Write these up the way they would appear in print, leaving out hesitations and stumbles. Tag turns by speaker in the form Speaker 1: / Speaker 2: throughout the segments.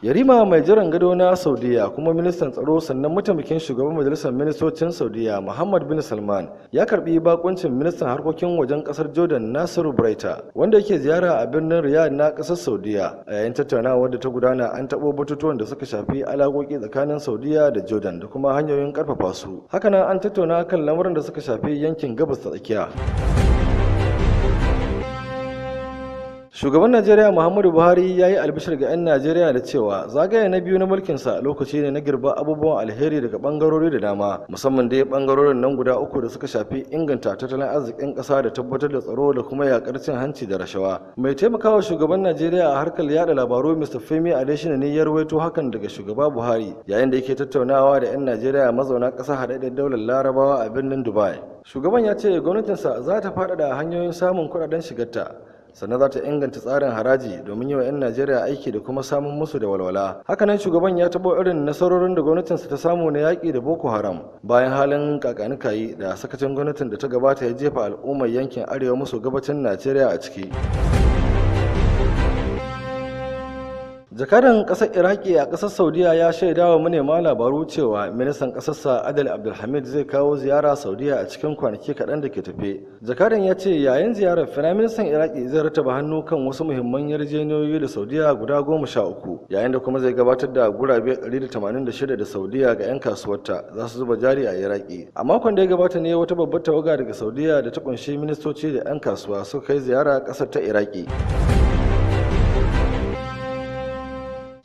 Speaker 1: Yarima mai jiran gado na Saudiya kuma ministan tsaro sannan mataimakin shugaban majalisar ministocin Saudiya Muhammad bin Salman ya karbi bakuncin ministan harkokin wajen kasar Jordan Nasiru Braita wanda yake ziyara a birnin Riyadh na kasar Saudiya. A yayin tattaunawa da ta gudana an tabo batutuwan da suka shafi alaƙoƙi tsakanin Saudiya da Jordan da kuma hanyoyin karfafa su. Hakanan an tattauna kan lamarin da suka shafi yankin gabas ta tsakiya. Shugaban Najeriya Muhammadu Buhari ya yi albishir ga 'yan Najeriya da cewa zagaye na biyu na mulkinsa lokaci ne na girba abubuwan alheri daga bangarori da dama, musamman dai bangarorin nan guda uku da suka shafi inganta tattalin arzikin ƙasa da tabbatar da tsaro da kuma yakar cin hanci da rashawa. Mai taimakawa shugaban Najeriya a harkar yada labaru Mr. Femi Adesina ne ya rawaito hakan daga shugaba Buhari yayin da yake tattaunawa da 'yan Najeriya mazauna ƙasa haɗaɗɗen daular Larabawa a birnin Dubai. Shugaban ya ce gwamnatinsa za ta faɗaɗa hanyoyin samun kuɗaɗen shigarta, sannan za ta inganta tsarin haraji domin yi wa 'yan Najeriya aiki da kuma samun musu da walwala. Hakanan shugaban ya taɓo irin nasarorin da gwamnatinsa ta samu na yaƙi da Boko Haram bayan halin kakanikayi da sakacin gwamnatin da ta gabata ya jefa al'ummar yankin arewa maso gabacin Najeriya a ciki. Jakadan ƙasar Iraki a ƙasar Saudiya ya shaida wa manema labaru cewa ministan ƙasarsa Adel Abdulhamid zai kawo ziyara Saudiya a cikin kwanaki kaɗan da ke tafe. Jakadan ya ce yayin ziyarar Firaministan Iraki zai rataba hannu kan wasu muhimman yarjejeniyoyi da Saudiya guda 13, yayin da kuma zai gabatar da gurabe 186 da Saudiya ga 'yan kasuwarta za su zuba jari a Iraki. A makon da ya gabata ne wata babbar tawaga daga Saudiya da ta kunshi ministoci da 'yan kasuwa suka kai ziyara ƙasar ta Iraki.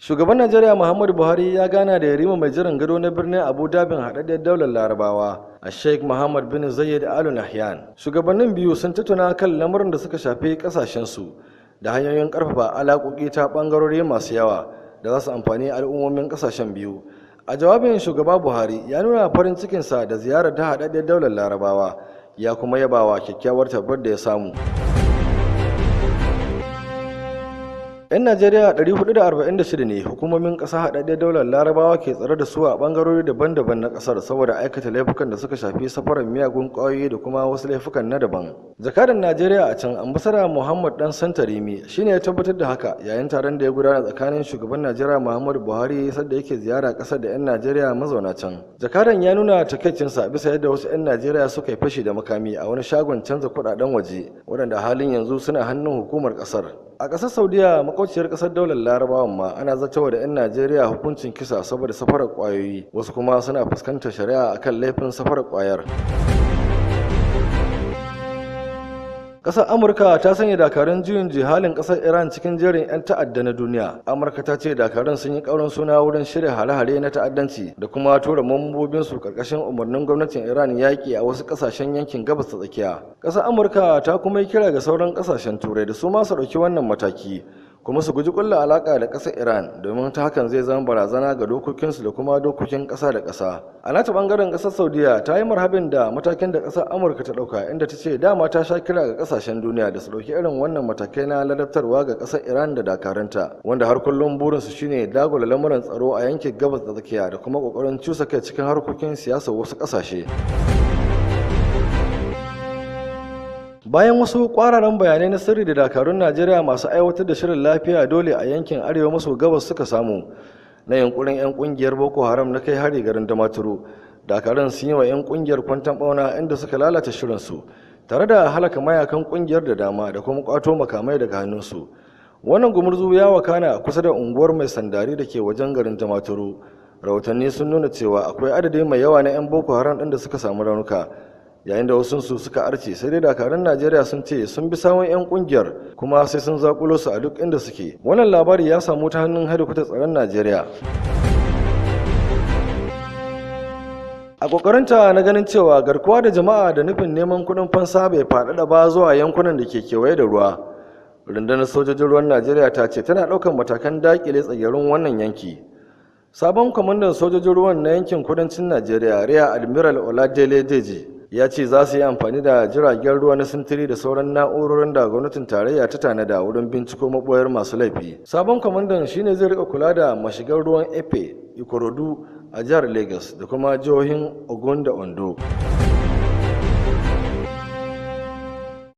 Speaker 1: Shugaban Najeriya Muhammadu Buhari ya gana da yarima mai jiran gado na birnin Abu Dhabi haɗaɗɗiyar daular Larabawa, a Sheikh Muhammad bin Zayed Al Nahyan. Shugabannin biyu sun tattauna kan lamarin da suka shafi ƙasashensu da hanyoyin ƙarfafa alaƙoƙi ta ɓangarori masu yawa da za su amfani al'ummomin ƙasashen biyu. A jawabin shugaba Buhari ya nuna farin cikinsa da ziyarar ta haɗaɗɗiyar daular Larabawa, ya kuma yabawa kyakkyawar tabbar da ya samu. 'Yan Najeriya 446 ne hukumomin ƙasa haɗaɗɗiyar daular Larabawa ke tsare da su a ɓangarori daban-daban na ƙasar saboda aikata laifukan da suka shafi safarar miyagun ƙwayoyi da kuma wasu laifukan na daban. Jakadan Najeriya a can, ambasada Muhammad Dan Santarimi shine ya tabbatar da haka yayin taron da ya gudana tsakanin shugaban Najeriya Muhammadu Buhari sadda yake ziyara ƙasar da 'yan Najeriya mazauna can. Jakadan ya nuna takaicinsa bisa yadda wasu 'yan Najeriya suka yi fashi da makami a wani shagon canza kuɗaɗen waje waɗanda halin yanzu suna hannun hukumar ƙasar. A ƙasar Saudiya, makwabciyar ƙasar daular Larabawan ma ana zartawa da 'yan Najeriya hukuncin kisa saboda safarar ƙwayoyi, wasu kuma suna fuskantar shari'a akan laifin safarar ƙwayar. Ƙasar Amurka ta sanya dakarun juyin jihalin ƙasar Iran cikin jerin 'yan ta'adda na duniya. Amurka ta ce dakarun sun yi ƙaurin suna wurin shirya hare-hare na ta'addanci da kuma tura mambobinsu ƙarƙashin umarnin gwamnatin Iran yaƙi a wasu ƙasashen yankin gabas ta tsakiya. Ƙasar Amurka ta kuma yi kira ga sauran ƙasashen Turai da su ma su ɗauki wannan mataki, kuma su guji kulla alaka da ƙasar Iran domin ta hakan zai zama barazana ga dokokinsu da kuma dokokin ƙasa da ƙasa. A nata bangaren ƙasar Saudiya ta yi marhabin da matakin da ƙasar Amurka ta ɗauka, inda ta ce dama ta sha kira ga ƙasashen duniya da su ɗauki irin wannan matakai na ladabtarwa ga ƙasar Iran da dakaranta, wanda har kullum burinsu shine dagula lamuran tsaro a yankin gabas da tsakiya da kuma ƙoƙarin cusa kai cikin harkokin siyasar wasu ƙasashe. Bayan wasu kwararan bayanai na sirri da dakarun Najeriya masu aiwatar da shirin lafiya dole a yankin arewa maso gabas suka samu na yankurin 'yan kungiyar Boko Haram na kai hari garin Damaturu, dakarun sun yi wa 'yan kungiyar kwantan bauna inda suka lalata shirinsu tare da halaka mayakan kungiyar da dama da kuma kwato makamai daga hannunsu. Wannan gumurzu ya wakana kusa da unguwar Mai Sandari da ke wajen garin Damaturu. Rahotanni sun nuna cewa akwai adadi mai yawa na 'yan Boko Haram ɗin da suka samu raunuka, yayin da wasunsu suka arce, sai dai dakarun Najeriya sun ce sun bi sawun 'yan kungiyar kuma sai sun zakulo su a duk inda suke. Wannan labari ya samu ta hannun hedikwatar tsaron Najeriya. A kokarinta na ganin cewa garkuwa da jama'a da nufin neman kuɗin fansa bai faɗaɗa ba zuwa yankunan da ke kewaye da ruwa, rundunar sojojin ruwan Najeriya ta ce tana ɗaukar matakan daƙile tsagerun wannan yanki. Sabon kwamandan sojojin ruwan na yankin kudancin Najeriya, Rear Admiral Oladele Deji, ya ce za su yi amfani da jiragen ruwa na sintiri da sauran na'urorin da gwamnatin tarayya ta tanada wurin binciko maboyar masu laifi. Sabon kwamandan shine zai rika kula da mashigar ruwan Efe, Ikorodu a jihar Lagos da kuma jihohin Ogun da Ondo.